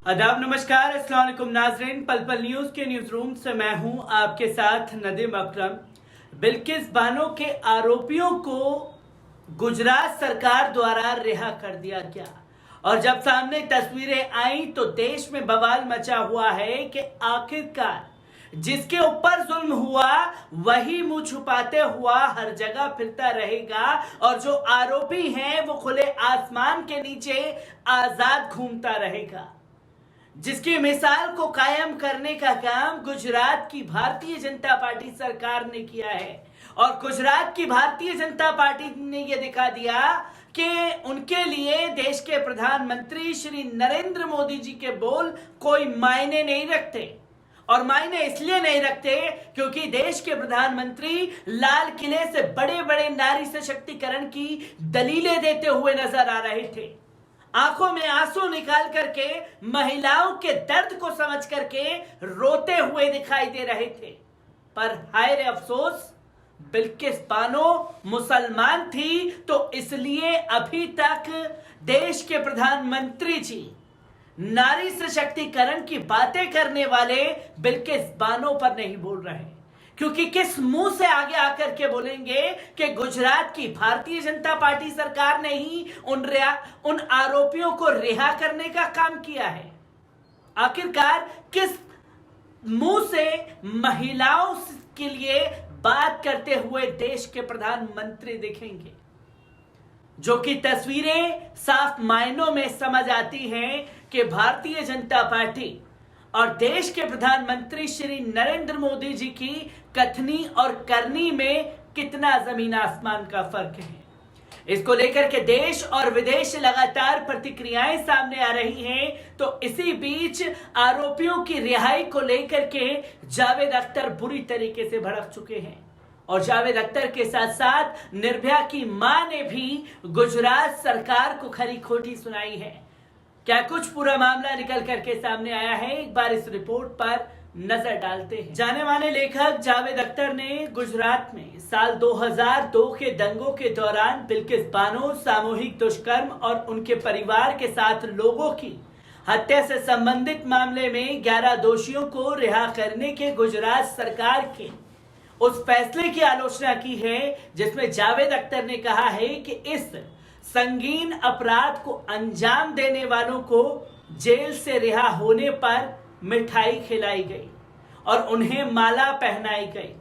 आदाब, नमस्कार, अस्सलाम वालेकुम नाज़रीन। पल पल न्यूज़ के न्यूज़ रूम से मैं हूं आपके साथ नदीम अकरम। बिल्किस बानो के आरोपियों को गुजरात सरकार द्वारा रिहा कर दिया गया और जब सामने तस्वीरें आई तो देश में बवाल मचा हुआ है कि आखिरकार जिसके ऊपर जुल्म हुआ वही मुंह छुपाते हुआ हर जगह फिरता रहेगा और जो आरोपी हैं वो खुले आसमान के नीचे आजाद घूमता रहेगा। जिसकी मिसाल को कायम करने का काम गुजरात की भारतीय जनता पार्टी सरकार ने किया है और गुजरात की भारतीय जनता पार्टी ने यह दिखा दिया कि उनके लिए देश के प्रधानमंत्री श्री नरेंद्र मोदी जी के बोल कोई मायने नहीं रखते। और मायने इसलिए नहीं रखते क्योंकि देश के प्रधानमंत्री लाल किले से बड़े बड़े नारी सशक्तिकरण की दलीलें देते हुए नजर आ रहे थे, आंखों में आंसू निकाल करके महिलाओं के दर्द को समझ करके रोते हुए दिखाई दे रहे थे। पर हाय रे अफसोस, बिल्किस बानो मुसलमान थी तो इसलिए अभी तक देश के प्रधानमंत्री जी नारी सशक्तिकरण की बातें करने वाले बिल्किस बानो पर नहीं बोल रहे, क्योंकि किस मुंह से आगे आकर के बोलेंगे कि गुजरात की भारतीय जनता पार्टी सरकार ने ही उन आरोपियों को रिहा करने का काम किया है। आखिरकार किस मुंह से महिलाओं के लिए बात करते हुए देश के प्रधानमंत्री दिखेंगे, जो कि तस्वीरें साफ मायनों में समझ आती हैं कि भारतीय जनता पार्टी और देश के प्रधानमंत्री श्री नरेंद्र मोदी जी की कथनी और करनी में कितना जमीन आसमान का फर्क है। इसको लेकर के देश और विदेश से लगातार प्रतिक्रियाएं सामने आ रही हैं। तो इसी बीच आरोपियों की रिहाई को लेकर के जावेद अख्तर बुरी तरीके से भड़क चुके हैं और जावेद अख्तर के साथ साथ निर्भया की मां ने भी गुजरात सरकार को खरी खोटी सुनाई है। क्या कुछ पूरा मामला निकल करके सामने आया है, एक बार इस रिपोर्ट पर नजर डालते हैं। जाने माने लेखक जावेद अख्तर ने गुजरात में साल 2002 के दंगों के दौरान बिल्किस बानो सामूहिक दुष्कर्म और उनके परिवार के साथ लोगों की हत्या से संबंधित मामले में 11 दोषियों को रिहा करने के गुजरात सरकार के उस फैसले की आलोचना की है, जिसमें जावेद अख्तर ने कहा है कि इस संगीन अपराध को अंजाम देने वालों को जेल से रिहा होने पर मिठाई खिलाई गई और उन्हें माला पहनाई गई।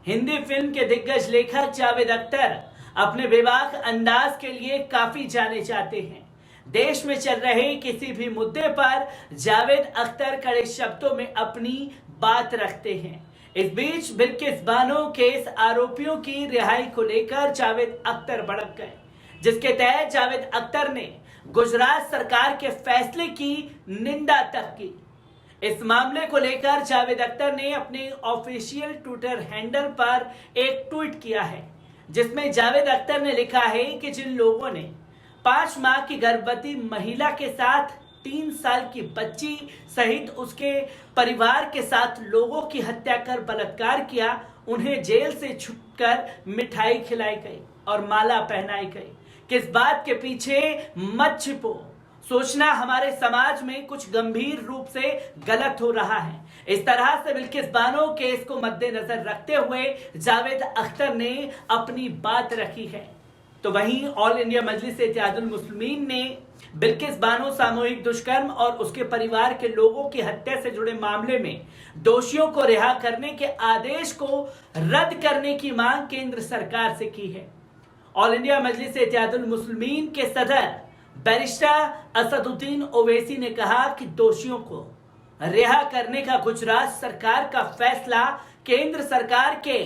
हिंदी फिल्म के दिग्गज लेखक जावेद अख्तर अपने बेबाक अंदाज के लिए काफी जाने जाते हैं। देश में चल रहे किसी भी मुद्दे पर जावेद अख्तर कड़े शब्दों में अपनी बात रखते हैं। इस बीच बिल्किस बानो केस आरोपियों की रिहाई को लेकर जावेद अख्तर भड़क गए, जिसके तहत जावेद अख्तर ने गुजरात सरकार के फैसले की निंदा तक की। इस मामले को लेकर जावेद अख्तर ने अपने ऑफिशियल ट्विटर हैंडल पर एक ट्वीट किया है, जिसमें जावेद अख्तर ने लिखा है कि जिन लोगों ने 5 माह की गर्भवती महिला के साथ 3 साल की बच्ची सहित उसके परिवार के साथ लोगों की हत्या कर बलात्कार किया, उन्हें जेल से छुटकर मिठाई खिलाई गई और माला पहनाई गई। किस बात के पीछे मत छिपो, सोचना हमारे समाज में कुछ गंभीर रूप से गलत हो रहा है। इस तरह से बिल्किस बानो केस को मद्देनजर रखते हुए जावेद अख्तर ने अपनी बात रखी है। तो वहीं ऑल इंडिया मजलिस इत्तेहादुल मुस्लिमीन ने बिल्किस बानो सामूहिक दुष्कर्म और उसके परिवार के लोगों की हत्या से जुड़े मामले में दोषियों को रिहा करने के आदेश को रद्द करने की मांग केंद्र सरकार से की है। ऑल इंडिया मजलिस इत्तेहादुल मुस्लिमीन के सदर बैरिस्टर असदुद्दीन ओवैसी ने कहा कि दोषियों को रिहा करने का गुजरात सरकार का फैसला केंद्र सरकार के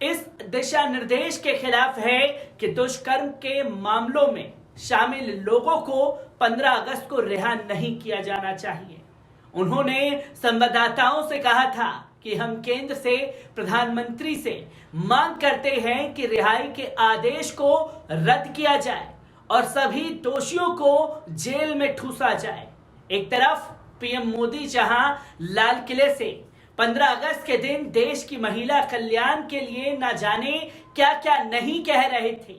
इस दिशा निर्देश के खिलाफ है कि दुष्कर्म के मामलों में शामिल लोगों को 15 अगस्त को रिहा नहीं किया जाना चाहिए। उन्होंने संवाददाताओं से कहा था कि हम केंद्र से प्रधानमंत्री से मांग करते हैं कि रिहाई के आदेश को रद्द किया जाए और सभी दोषियों को जेल में ठूसा जाए। एक तरफ पीएम मोदी जहां लाल किले से 15 अगस्त के दिन देश की महिला कल्याण के लिए न जाने क्या क्या नहीं कह रहे थे,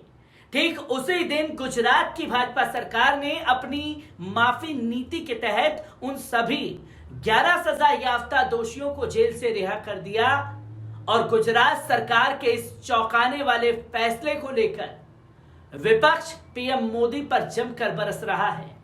ठीक उसी दिन गुजरात की भाजपा सरकार ने अपनी माफी नीति के तहत उन सभी 11 सजा याफ्ता दोषियों को जेल से रिहा कर दिया और गुजरात सरकार के इस चौंकाने वाले फैसले को लेकर विपक्ष पीएम मोदी पर जमकर बरस रहा है।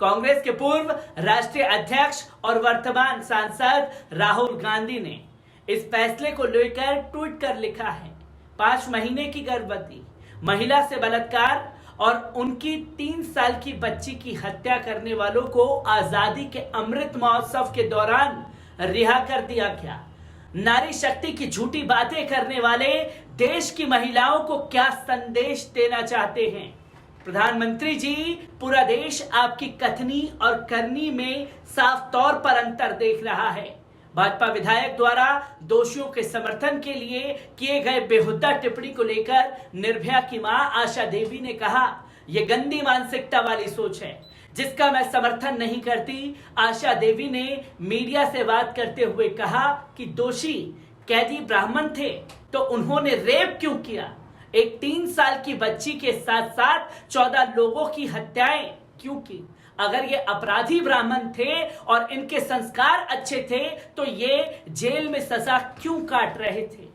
कांग्रेस के पूर्व राष्ट्रीय अध्यक्ष और वर्तमान सांसद राहुल गांधी ने इस फैसले को लेकर ट्वीट कर लिखा है, 5 महीने की गर्भवती महिला से बलात्कार और उनकी 3 साल की बच्ची की हत्या करने वालों को आजादी के अमृत महोत्सव के दौरान रिहा कर दिया गया। नारी शक्ति की झूठी बातें करने वाले देश की महिलाओं को क्या संदेश देना चाहते हैं? प्रधानमंत्री जी, पूरा देश आपकी कथनी और करनी में साफ तौर पर अंतर देख रहा है। भाजपा विधायक द्वारा दोषियों के समर्थन के लिए किए गए बेहुदा टिप्पणी को लेकर निर्भया की मां आशा देवी ने कहा, यह गंदी मानसिकता वाली सोच है जिसका मैं समर्थन नहीं करती। आशा देवी ने मीडिया से बात करते हुए कहा कि दोषी कैदी ब्राह्मण थे तो उन्होंने रेप क्यों किया? एक 3 साल की बच्ची के साथ साथ 14 लोगों की हत्याएं क्यों की? अगर ये अपराधी ब्राह्मण थे और इनके संस्कार अच्छे थे तो ये जेल में सजा क्यों काट रहे थे?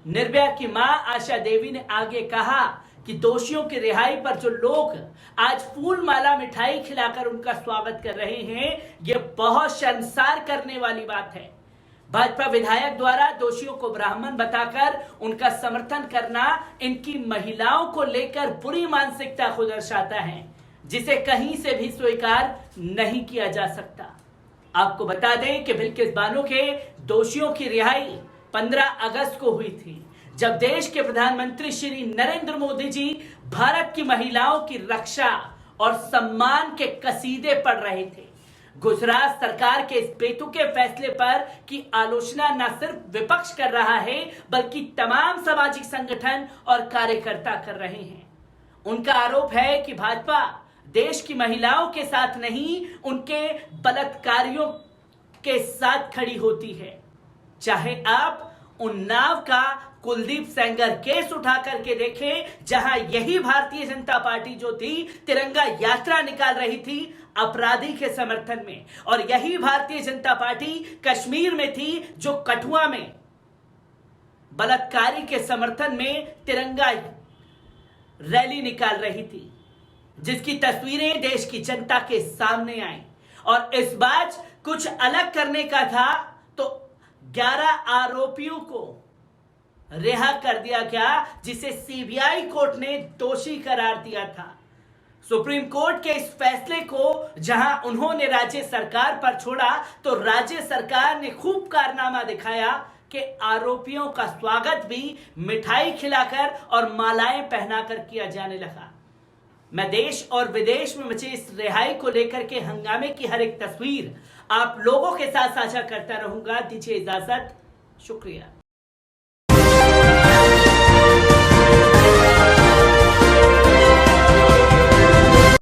निर्भया की मां आशा देवी ने आगे कहा कि दोषियों की रिहाई पर जो लोग आज फूल माला मिठाई खिलाकर उनका स्वागत कर रहे हैं, ये बहुत शर्मसार करने वाली बात है। भाजपा विधायक द्वारा दोषियों को ब्राह्मण बताकर उनका समर्थन करना इनकी महिलाओं को लेकर बुरी मानसिकता को दर्शाता है, जिसे कहीं से भी स्वीकार नहीं किया जा सकता। आपको बता दें कि बिल्किस बानो के दोषियों की रिहाई 15 अगस्त को हुई थी, जब देश के प्रधानमंत्री श्री नरेंद्र मोदी जी भारत की महिलाओं की रक्षा और सम्मान के कसीदे पढ़ रहे थे। गुजरात सरकार के इस बेतुके फैसले पर की आलोचना न सिर्फ विपक्ष कर रहा है बल्कि तमाम सामाजिक संगठन और कार्यकर्ता कर रहे हैं। उनका आरोप है कि भाजपा देश की महिलाओं के साथ नहीं, उनके बलात्कारियों के साथ खड़ी होती है। चाहे आप उन्नाव का कुलदीप सेंगर केस उठा करके देखें, जहां यही भारतीय जनता पार्टी जो थी तिरंगा यात्रा निकाल रही थी अपराधी के समर्थन में, और यही भारतीय जनता पार्टी कश्मीर में थी जो कठुआ में बलात्कारी के समर्थन में तिरंगा रैली निकाल रही थी, जिसकी तस्वीरें देश की जनता के सामने आई। और इस बार कुछ अलग करने का था तो 11 आरोपियों को रिहा कर दिया गया, जिसे सीबीआई कोर्ट ने दोषी करार दिया था। सुप्रीम कोर्ट के इस फैसले को जहां उन्होंने राज्य सरकार पर छोड़ा तो राज्य सरकार ने खूब कारनामा दिखाया कि आरोपियों का स्वागत भी मिठाई खिलाकर और मालाएं पहनाकर किया जाने लगा। मैं देश और विदेश में मचे इस रिहाई को लेकर के हंगामे की हर एक तस्वीर आप लोगों के साथ साझा करता रहूंगा। दीजिए इजाजत, शुक्रिया।